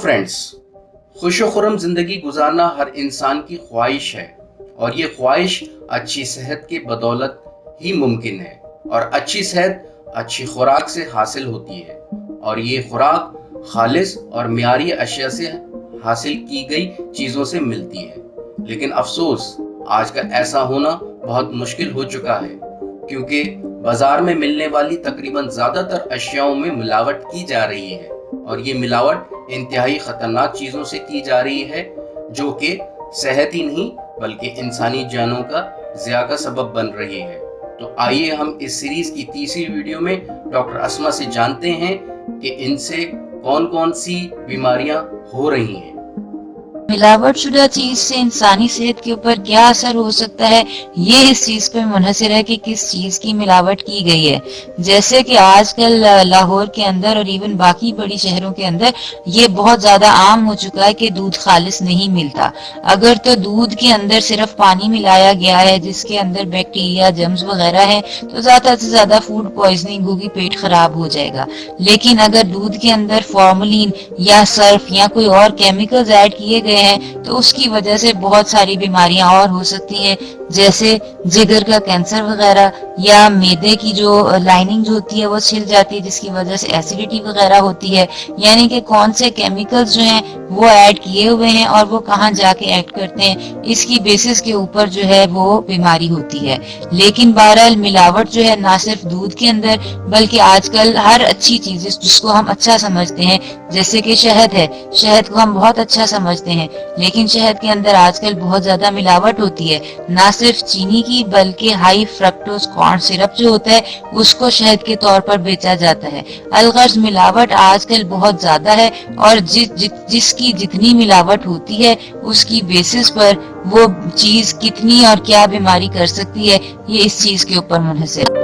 Friends, خوش و خرم زندگی گزارنا ہر انسان کی خواہش ہے، اور یہ خواہش اچھی صحت کے بدولت ہی ممکن ہے، اور اچھی صحت اچھی خوراک سے حاصل ہوتی ہے، اور یہ خوراک خالص اور معیاری اشیاء سے حاصل کی گئی چیزوں سے ملتی ہے۔ لیکن افسوس، آج کا ایسا ہونا بہت مشکل ہو چکا ہے، کیونکہ بازار میں ملنے والی تقریباً زیادہ تر اشیاءوں میں ملاوٹ کی جا رہی ہے، اور یہ ملاوٹ انتہائی خطرناک چیزوں سے کی جا رہی ہے، جو کہ صحت ہی نہیں بلکہ انسانی جانوں کا ضیاع کا سبب بن رہی ہے۔ تو آئیے ہم اس سیریز کی تیسری ویڈیو میں ڈاکٹر اسما سے جانتے ہیں کہ ان سے کون کون سی بیماریاں ہو رہی ہیں۔ ملاوٹ شدہ چیز سے انسانی صحت کے اوپر کیا اثر ہو سکتا ہے، یہ اس چیز پہ منحصر ہے کہ کس چیز کی ملاوٹ کی گئی ہے۔ جیسے کہ آج کل لاہور کے اندر اور ایون باقی بڑی شہروں کے اندر یہ بہت زیادہ عام ہو چکا ہے کہ دودھ خالص نہیں ملتا۔ اگر تو دودھ کے اندر صرف پانی ملایا گیا ہے جس کے اندر بیکٹیریا، جرمز وغیرہ ہیں، تو زیادہ سے زیادہ فوڈ پوائزننگ ہوگی، پیٹ خراب ہو جائے گا۔ لیکن اگر دودھ کے اندر فارملین یا سرف یا کوئی اور کیمیکلز ایڈ کیے گئے ہیں تو اس کی وجہ سے بہت ساری بیماریاں اور ہو سکتی ہیں، جیسے جگر کا کینسر وغیرہ، یا معدے کی جو لائننگ جو ہوتی ہے وہ چھل جاتی ہے جس کی وجہ سے ایسیڈیٹی وغیرہ ہوتی ہے۔ یعنی کہ کون سے کیمیکلز جو ہیں وہ ایڈ کیے ہوئے ہیں اور وہ کہاں جا کے ایڈ کرتے ہیں، اس کی بیسس کے اوپر جو ہے وہ بیماری ہوتی ہے۔ لیکن بہرحال ملاوٹ جو ہے نہ صرف دودھ کے اندر بلکہ آج کل ہر اچھی چیز جس کو ہم اچھا سمجھتے ہیں، جیسے کہ شہد ہے، شہد کو ہم بہت اچھا سمجھتے ہیں، لیکن شہد کے اندر آج کل بہت زیادہ ملاوٹ ہوتی ہے، نہ صرف چینی کی بلکہ ہائی فرکٹوز کارن سرپ جو ہوتا ہے اس کو شہد کے طور پر بیچا جاتا ہے۔ الغرض ملاوٹ آج کل بہت زیادہ ہے، اور جس کی جتنی ملاوٹ ہوتی ہے اس کی بیسس پر وہ چیز کتنی اور کیا بیماری کر سکتی ہے، یہ اس چیز کے اوپر منحصر ہے۔